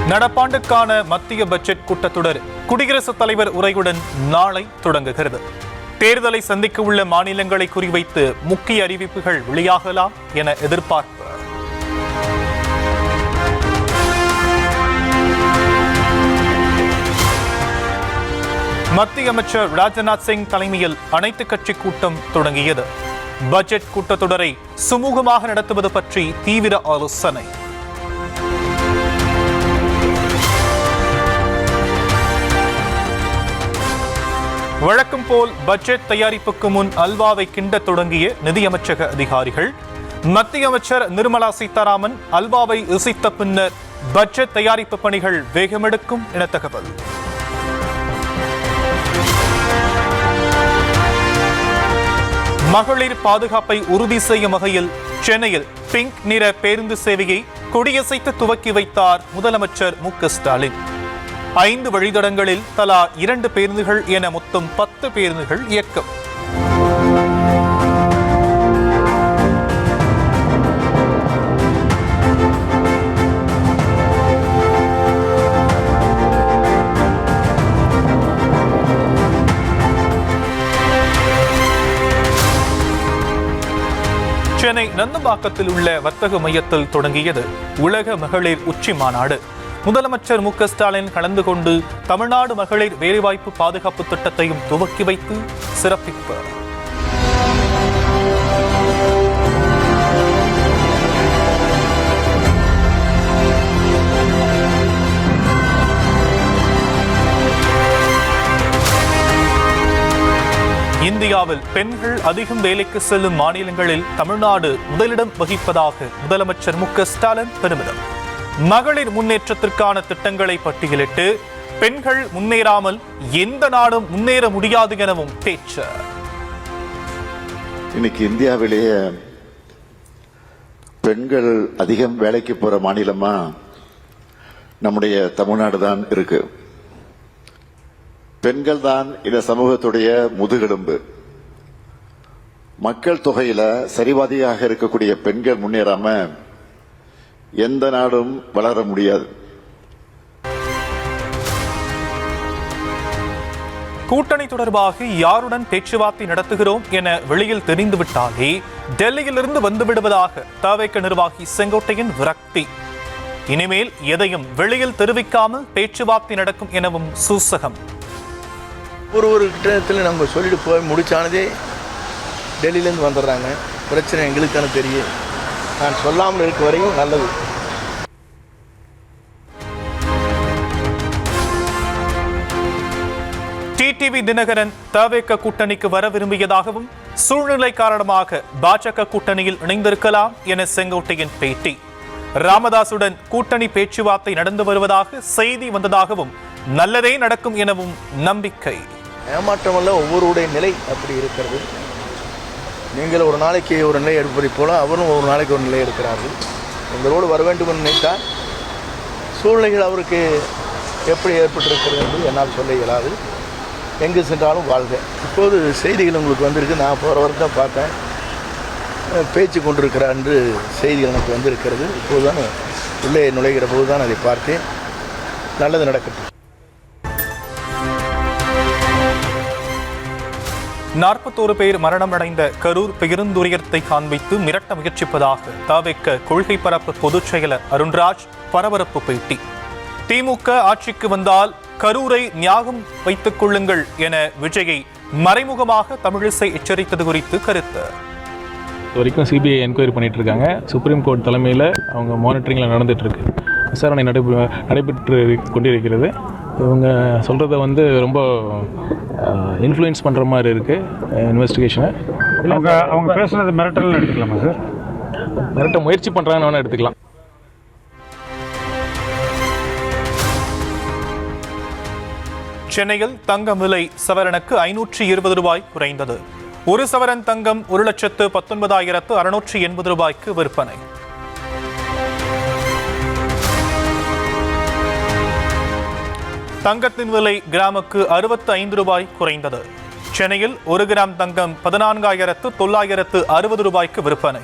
நடப்பாண்டுக்கான மத்திய பட்ஜெட் கூட்டத்தொடர் குடியரசுத் தலைவர் உரையுடன் நாளை தொடங்குகிறது. தேர்தலை சந்திக்க உள்ள மாநிலங்களை குறிவைத்து முக்கிய அறிவிப்புகள் வெளியாகலாம் என எதிர்பார்ப்பு. மத்திய அமைச்சர் ராஜ்நாத் சிங் தலைமையில் அனைத்து கட்சி கூட்டம் தொடங்கியது. பட்ஜெட் கூட்டத்தொடரை சுமூகமாக நடத்துவது பற்றி தீவிர ஆலோசனை. வழக்கம் போல் பட்ஜெட் தயாரிப்புக்கு முன் அல்வாவை கிண்ட தொடங்கிய நிதியமைச்சக அதிகாரிகள். மத்திய அமைச்சர் நிர்மலா சீதாராமன் அல்வாவை ருசித்த பின்னர் பட்ஜெட் தயாரிப்பு பணிகள் வேகமெடுக்கும் என தகவல். மகளிர் பாதுகாப்பை உறுதி செய்யும் வகையில் சென்னையில் பிங்க் நிற பேருந்து சேவையை கொடியசைத்து துவக்கி வைத்தார் முதலமைச்சர் மு.க.ஸ்டாலின். 5 வழித்தடங்களில் தலா 2 பேருந்துகள் என மொத்தம் 10 பேருந்துகள் இயக்கம். சென்னை நந்தம்பாக்கத்தில் உள்ள வர்த்தக மையத்தில் தொடங்கியது உலக மகளிர் உச்சி மாநாடு. முதலமைச்சர் மு.க.ஸ்டாலின் கலந்து கொண்டு தமிழ்நாடு மகளிர் வேலைவாய்ப்பு பாதுகாப்பு திட்டத்தையும் துவக்கி வைத்து சிறப்பிப்பார். இந்தியாவில் பெண்கள் அதிகம் வேலைக்கு செல்லும் மாநிலங்களில் தமிழ்நாடு முதலிடம் வகிப்பதாக முதலமைச்சர் மு.க.ஸ்டாலின் பெருமிதம். மகளிர் முன்னேற்றத்திற்கான திட்டங்களை பட்டியலிட்டு பெண்கள் முன்னேறாமல் எந்த நாடும் முன்னேற முடியாது எனவும் பேச்சு. இன்னைக்கு இந்தியாவிலேயே பெண்கள் அதிகம் வேலைக்கு போற மாநிலமா நம்முடைய தமிழ்நாடு தான் இருக்கு. பெண்கள் தான் இந்த சமூகத்துடைய முதுகெலும்பு. மக்கள் தொகையில சரிவாதியாக இருக்கக்கூடிய பெண்கள் முன்னேறாம எந்த நாடும் வளர முடியாது. கூட்டணி தொடர்பாக யாருடன் பேச்சுவார்த்தை நடத்துகிறோம் என வெளியில் தெரிந்துவிட்டாலே டெல்லியிலிருந்து வந்துவிடுவதாக தவிக நிர்வாகி செங்கோட்டையன் விரக்தி. இனிமேல் எதையும் வெளியில் தெரிவிக்காமல் பேச்சுவார்த்தை நடக்கும் எனவும் சூசகம். ஒரு கிட்டத்தில் நம்ம சொல்லிட்டு போய் முடிச்சானதே டெல்லியிலேருந்து வந்துடுறாங்க. பிரச்சனை எங்களுக்கான தெரியும். நான் சொல்லாமல் இருக்க வரையும் நல்லது. டிடிவி தினகரன் தவிக கூட்டணிக்கு வர விரும்பியதாகவும் சூழ்நிலை காரணமாக பாஜக கூட்டணியில் இணைந்திருக்கலாம் என செங்கோட்டையன் பேட்டி. ராமதாசுடன் கூட்டணி பேச்சுவார்த்தை நடந்து வருவதாக செய்தி வந்ததாகவும் நல்லதே நடக்கும் எனவும் நம்பிக்கை. ஏமாற்றமல்ல, ஒவ்வொருடைய நிலை அப்படி இருக்கிறது. நீங்கள் ஒரு நாளைக்கு ஒரு நிலை எடுப்பதை போல அவரும் ஒரு நாளைக்கு ஒரு நிலை எடுக்கிறார்கள். உங்களோடு வர வேண்டும் என்று நினைத்தால் சூழ்நிலைகள் அவருக்கு எப்படி ஏற்பட்டிருக்கிறது என்று என்னால் சொல்ல இயலாது. எங்கு சென்றாலும் வாழ்க. இப்போது செய்திகள் உங்களுக்கு வந்திருக்கு. நான் போகிற வரைக்கும் தான் பார்த்தேன். பேச்சு கொண்டிருக்கிறார் என்று செய்திகள் எனக்கு வந்திருக்கிறது. இப்போதுதான் உள்ளே நுழைகிற போது தான் அதை பார்த்தேன். நல்லது நடக்கட்டும். 41 பேர் மரணமடைந்த கரூர் பேருந்துயரத்தை காண்பித்து மிரட்ட முயற்சிப்பதாக தவிக கொள்கை பரப்பு பொதுச் செயலர் அருண்ராஜ் பரபரப்பு பேட்டி. திமுக ஆட்சிக்கு வந்தால் கரூரை ஞாபகம் வைத்துக் கொள்ளுங்கள் என விஜயை மறைமுகமாக தமிழிசை எச்சரித்தது குறித்து கருத்து. வரைக்கும் சிபிஐ என்கொயரி பண்ணிட்டு இருக்காங்க. சுப்ரீம் கோர்ட் தலைமையில் அவங்க மானிட்டரிங்கில் நடந்துட்டு இருக்கு. விசாரணை நடைபெற்று கொண்டிருக்கிறது. இவங்க சொல்கிறத ரொம்ப இன்ஃப்ளூயன்ஸ் பண்ணுற மாதிரி இருக்குது இன்வெஸ்டிகேஷனை. அவங்க பேசுனது மிரட்டல் எடுத்துக்கலாமா சார்? மிரட்ட முயற்சி பண்ணுறாங்கன்னு வேணால் எடுத்துக்கலாம். சென்னையில் தங்கம் விலை சவரனுக்கு 520 ரூபாய் குறைந்தது. ஒரு சவரன் தங்கம் 1,19,680 ரூபாய்க்கு விற்பனை. தங்கத்தின் விலை கிராமுக்கு 65 ரூபாய் குறைந்தது. சென்னையில் 1 கிராம் தங்கம் 14,960 ரூபாய்க்கு விற்பனை.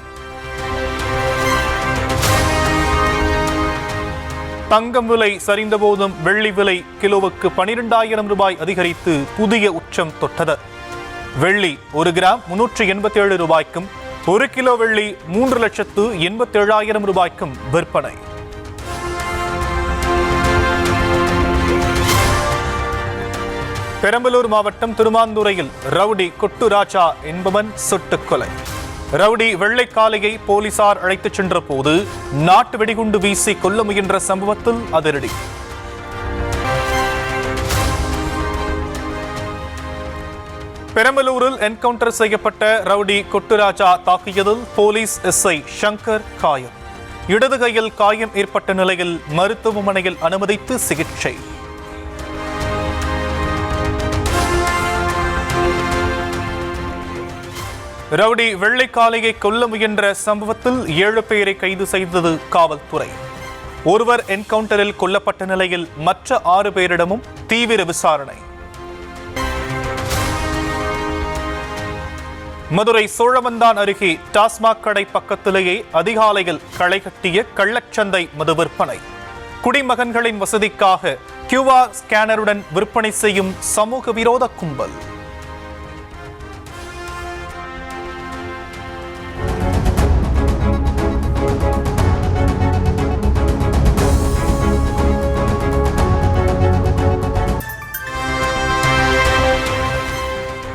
தங்கம் விலை சரிந்த போதும் வெள்ளி விலை கிலோவுக்கு 12,000 ரூபாய் அதிகரித்து புதிய உச்சம் தொட்டது. வெள்ளி 1 கிராம் 387 ரூபாய்க்கும் 1 கிலோ வெள்ளி 3,87,000 ரூபாய்க்கும் விற்பனை. பெரம்பலூர் மாவட்டம் திருமாந்துறையில் ரவுடி கொட்டுராஜா என்பவன் சுட்டுக் கொலை. ரவுடி வெள்ளைக்காளையை போலீசார் அழைத்துச் சென்ற போது நாட்டு வெடிகுண்டு வீசி கொல்ல முயன்ற சம்பவத்தில் அதிரடி. பெரம்பலூரில் என்கவுண்டர் செய்யப்பட்ட ரவுடி கொட்டுராஜா தாக்கியதில் போலீஸ் எஸ்ஐ சங்கர் காயம். இடது கையில் காயம் ஏற்பட்ட நிலையில் மருத்துவமனையில் அனுமதித்து சிகிச்சை. ரவுடி வெள்ளைக்காளையை கொல்ல முயன்ற சம்பவத்தில் 7 பேரை கைது செய்தது காவல்துறை. ஒருவர் என்கவுண்டரில் கொல்லப்பட்ட நிலையில் மற்ற 6 பேரிடமும் தீவிர விசாரணை. மதுரை சோழவந்தான் அருகே டாஸ்மாக் கடை பக்கத்திலேயே அதிகாலையில் களை கட்டிய கள்ளச்சந்தை மது விற்பனை. குடிமகன்களின் வசதிக்காக QR ஸ்கேனருடன் விற்பனை செய்யும் சமூக விரோத கும்பல்.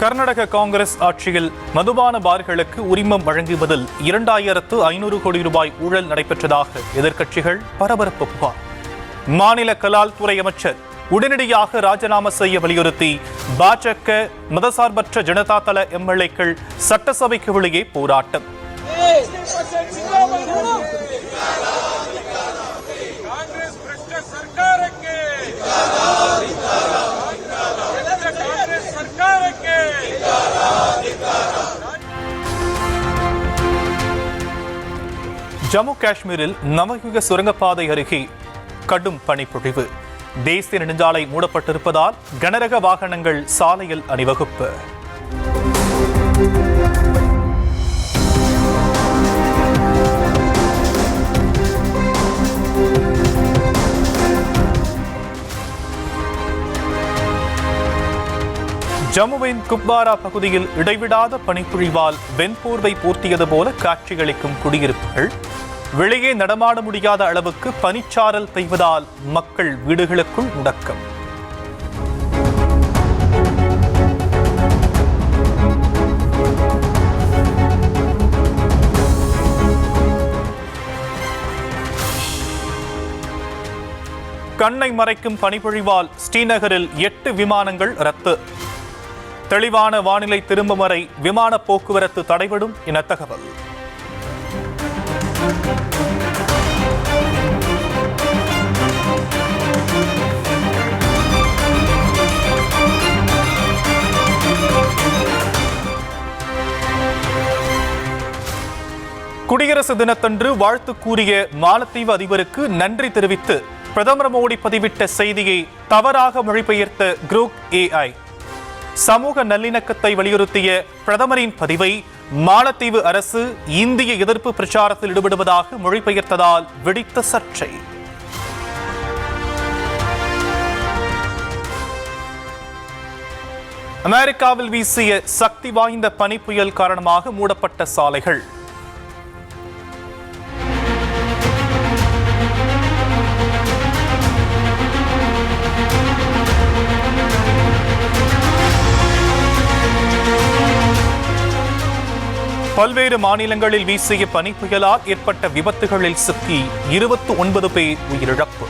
கர்நாடக காங்கிரஸ் ஆட்சியில் மதுபான பார்களுக்கு உரிமம் வழங்குவதில் 2,500 கோடி ரூபாய் ஊழல் நடைபெற்றதாக எதிர்க்கட்சிகள் பரபரப்பு புகார். மாநில கலால் துறை அமைச்சர் உடனடியாக ராஜினாமா செய்ய வலியுறுத்தி பாஜக மதசார்பற்ற ஜனதா தள எம்எல்ஏக்கள் சட்டசபைக்கு வெளியே போராட்டம். ஜம்மு காஷ்மீரில் நவயுக சுரங்கப்பாதை அருகே கடும் பனிப்பொழிவு. தேசிய நெடுஞ்சாலை மூடப்பட்டிருப்பதால் கனரக வாகனங்கள் சாலையில் அணிவகுப்பு. ஜம்முவின் குப்வாரா பகுதியில் இடைவிடாத பனிப்பொழிவால் வெண்போர்வை போர்த்தியது போல காட்சியளிக்கும் குடியிருப்புகள். வெளியே நடமாட முடியாத அளவுக்கு பனிச்சாரல் பெய்வதால் மக்கள் வீடுகளுக்குள் முடக்கம். கண்ணை மறைக்கும் பனிப்பொழிவால் ஸ்ரீநகரில் 8 விமானங்கள் ரத்து. தெளிவான வானிலை திரும்பும் வரை விமான போக்குவரத்து தடைபடும் என தகவல். குடியரசு தினத்தன்று வாழ்த்து கூறிய மாலத்தீவு அதிபருக்கு நன்றி தெரிவித்து பிரதமர் மோடி பதிவிட்ட செய்தியை தவறாக மொழிபெயர்த்த குரூப் AI. சமூக நல்லிணக்கத்தை வலியுறுத்திய பிரதமரின் பதிவை மாலத்தீவு அரசு இந்திய எதிர்ப்பு பிரச்சாரத்தில் ஈடுபடுவதாக மொழிபெயர்த்ததால் வெடித்த சர்ச்சை. அமெரிக்காவில் வீசிய சக்தி வாய்ந்த பனி புயல் காரணமாக மூடப்பட்ட சாலைகள். பல்வேறு மாநிலங்களில் வீசிய பனி புயலால் ஏற்பட்ட விபத்துகளில் சிக்கி 29 பேர் உயிரிழப்பு.